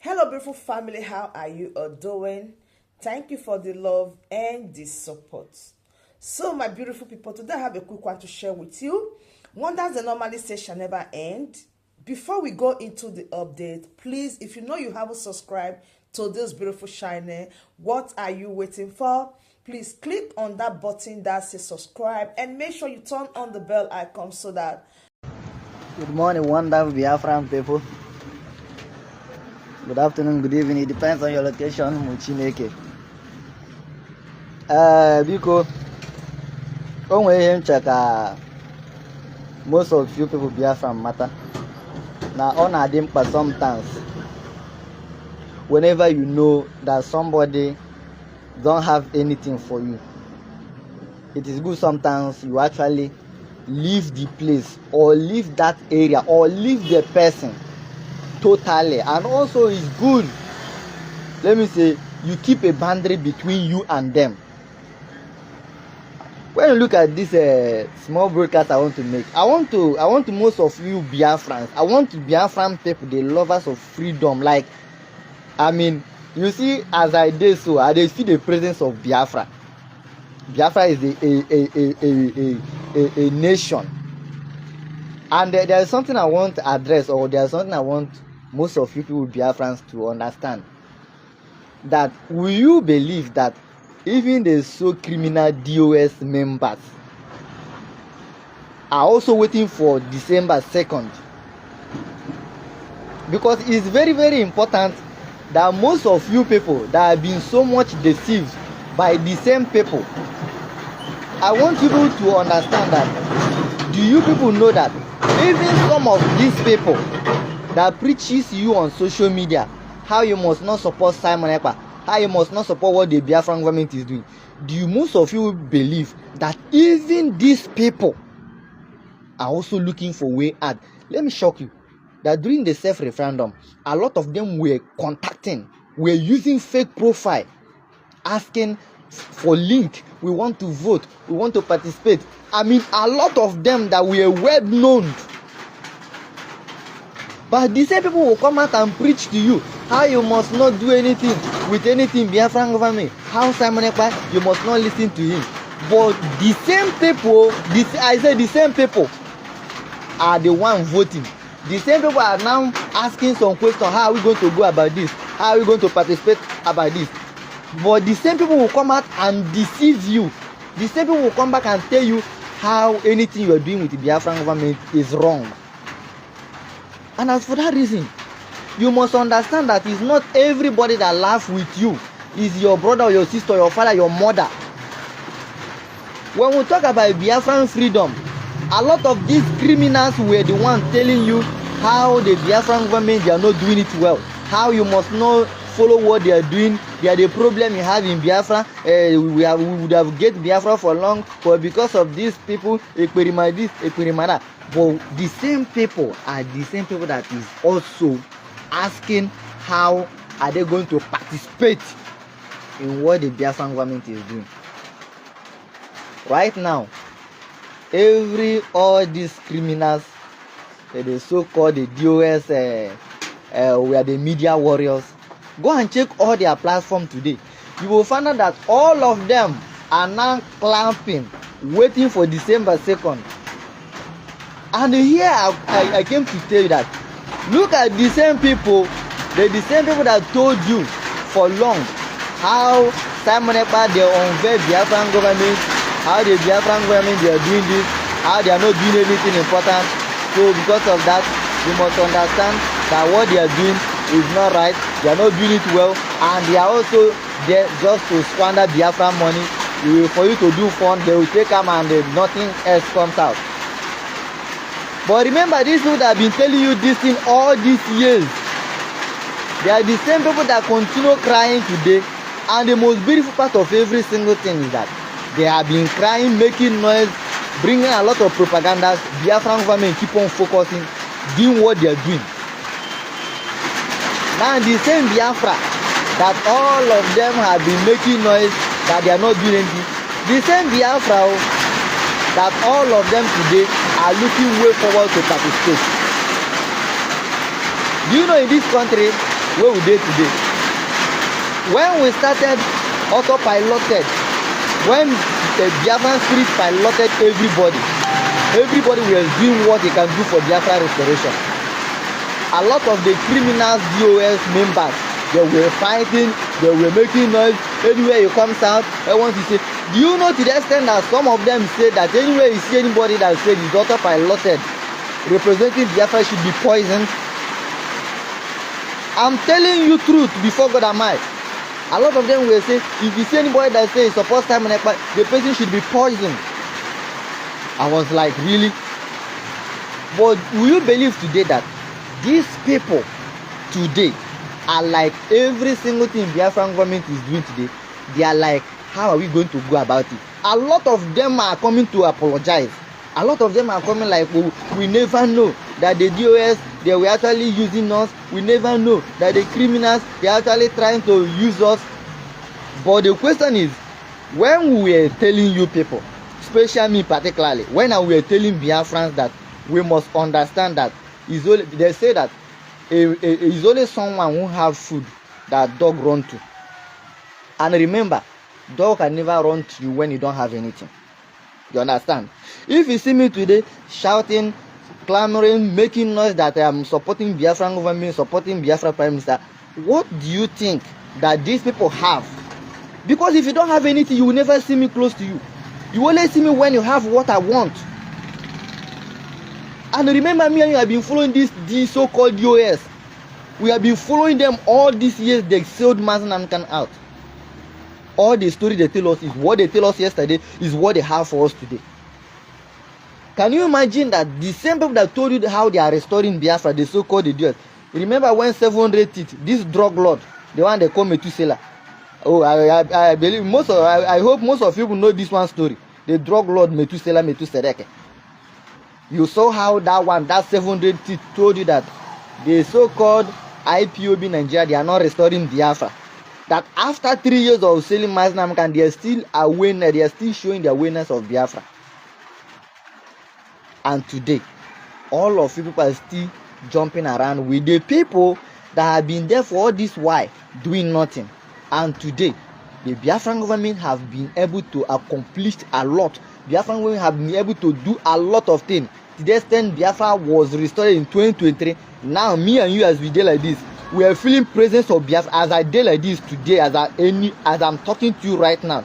Hello, beautiful family. How are you all doing? Thank you for the love and the support. So, my beautiful people, today I have a quick one to share with you. Wonders they normally say shall never end. Before we go into the update, please, if you know you haven't subscribed to this beautiful channel, what are you waiting for? Please click on that button that says subscribe and make sure you turn on the bell icon so that. Good morning, wonderful Biafran people. Good afternoon, good evening. It depends on your location. Muchineke. Biko, onwe ihe nche ka most of you people Biafran matter. Now, on na-adị mkpa sometimes. Whenever you know that somebody don't have anything for you, it is good sometimes you actually leave the place or leave that area or leave the person totally. And also it's good, let me say, you keep a boundary between you and them. When you look at this small broadcast I want to make, I want to most of you Biafrans, I want to Biafran people, the lovers of freedom. Like, I mean, you see, as I did so, I did see the presence of Biafra. Biafra is a nation. And there is something I want to address, or there is something I want most of you people Biafrans to understand. That will you believe that even the so criminal DOS members are also waiting for December 2nd? Because it's very, very important that most of you people that have been so much deceived by the same people, I want people to understand that. Do you people know that even some of these people that preaches you on social media how you must not support Simon Ekpa, how you must not support what the Biafran government is doing, do you most of you believe that even these people are also looking for way out? Let me shock you that during the self-referendum, a lot of them were using fake profile, asking for link, we want to vote, we want to participate. I mean, a lot of them that were well known. But the same people will come out and preach to you how you must not do anything with anything Biafran government, how Simon Ekpa, you must not listen to him. But the same people, the same people are the one voting. The same people are now asking some questions. How are we going to go about this? How are we going to participate about this? But the same people will come out and deceive you. The same people will come back and tell you how anything you are doing with the Biafran government is wrong. And as for that reason, you must understand that it's not everybody that laughs with you. It's your brother or your sister, your father, your mother. When we talk about Biafran freedom, a lot of these criminals were the ones telling you how the Biafran government, they are not doing it well. How you must not follow what they are doing. They are the problem you have in Biafra. We would have get Biafra for long, but because of these people, Ekperima this, Ekperima that. But the same people are the same people that is also asking how are they going to participate in what the Biafran government is doing. Right now, all these criminals, the so-called the DOS, we are the media warriors. Go and check all their platform today. You will find out that all of them are now clamping, waiting for December 2nd. And here I came to tell you that, look at the same people, the same people that told you for long how Simon Ekpa, they unveil Biafran government, how the Biafran government, they are doing this, how they are not doing anything important. So because of that, you must understand that what they are doing is not right, they are not doing it well, and they are also there just to squander Biafran money. For you to do fun, they will take them and nothing else comes out. But remember, these people that have been telling you this thing all these years, they are the same people that continue crying today. And the most beautiful part of every single thing is that they have been crying, making noise, bringing a lot of propaganda. Biafran government keep on focusing, doing what they are doing. Now the same Biafra that all of them have been making noise that they are not doing anything, the same Biafra that all of them today are looking way forward to participate. Do you know in this country, where we dey today. When we started autopiloted, when the Biafran spirit piloted everybody was doing what they can do for Biafra restoration. A lot of the criminals, DOS members, they were fighting, they were making noise. Anywhere you come out, everyone to say, do you know to the extent that some of them say that anywhere you see anybody that said is autopiloted, representing Biafra should be poisoned? I'm telling you truth before God am I. A lot of them will say, if you see anybody that says support Simon Ekpa, the person should be poisoned. I was like, really? But will you believe today that these people today are like every single thing Biafran government is doing today? They are like, how are we going to go about it? A lot of them are coming to apologize. A lot of them are coming like, oh, we never know that the DOS, they were actually using us. We never know that the criminals, they are actually trying to use us. But the question is, when we were telling you people, especially me particularly, when I were telling Biafrans that we must understand that only, they say that it's only someone who have food that dog run to. And remember, dog can never run to you when you don't have anything. You understand? If you see me today shouting, clamoring, making noise that I am supporting Biafran government, supporting Biafra Prime Minister, what do you think that these people have? Because if you don't have anything, you will never see me close to you. You only see me when you have what I want. And remember, me and you have been following these so-called DOS. We have been following them all these years. They sold Mazen Amkan out. All the story they tell us is what they tell us yesterday is what they have for us today. Can you imagine that the same people that told you how they are restoring Biafra, the so-called idiots? Remember when 700 teeth, this drug lord, the one they call Methuselah. Oh, I believe I hope most of you know this one story. The drug lord Methuselah. You saw how that 700 teeth told you that the so-called IPOB Nigeria, they are not restoring Biafra. That after 3 years of selling Maznamkan, they are still awareness, they are still showing the awareness of Biafra. And today, all of you people are still jumping around with the people that have been there for all this while doing nothing. And today, the Biafran government have been able to accomplish a lot. Biafran government have been able to do a lot of things. To the extent Biafra was restored in 2023. Now, me and you, as we did like this, we are feeling presence of Biafra. As I did like this today, as I'm talking to you right now,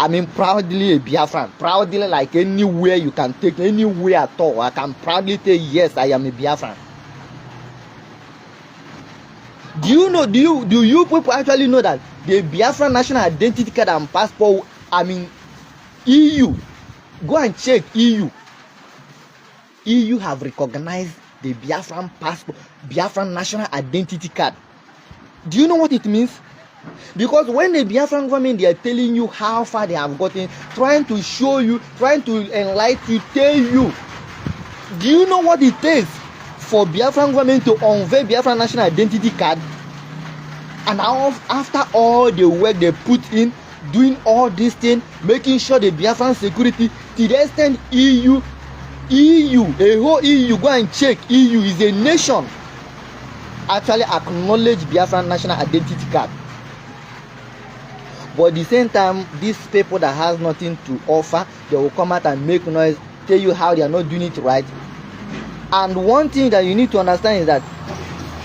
I mean proudly a Biafran, proudly like anywhere you can take, anywhere at all. I can proudly say yes, I am a Biafran. Do you people actually know that the Biafran national identity card and passport, I mean EU, go and check EU have recognized the Biafran passport, Biafran national identity card. Do you know what it means? Because when the Biafran government, they are telling you how far they have gotten, trying to show you, trying to enlighten you, tell you, do you know what it takes for Biafran government to unveil Biafran national identity card? And after all the work they put in, doing all these things, making sure the Biafran security, to the extent EU, a whole EU, go and check, EU is a nation, actually acknowledge Biafran national identity card. But at the same time, these people that has nothing to offer, they will come out and make noise, tell you how they are not doing it right. And one thing that you need to understand is that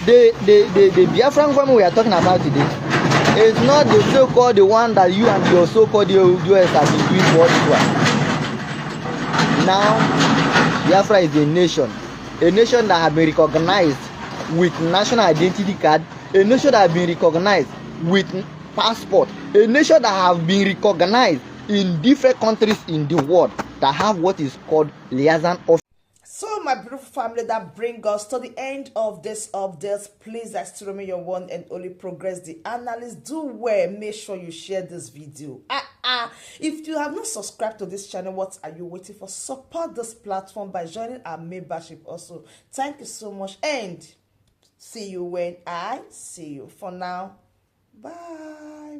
the Biafran government we are talking about today is not the so-called the one that you and your so-called US have been doing for this one. Now, Biafra is a nation that has been recognized with national identity card, a nation that has been recognized with passport, a nation that have been recognized in different countries in the world that have what is called liaison office. So my beautiful family, that brings us to the end of this update. Please, I still remain your one and only Progress the Analyst. Do well, make sure you share this video. If you have not subscribed to this channel, what are you waiting for? Support this platform by joining our membership also. Thank you so much, and see you when I see you. For now, bye.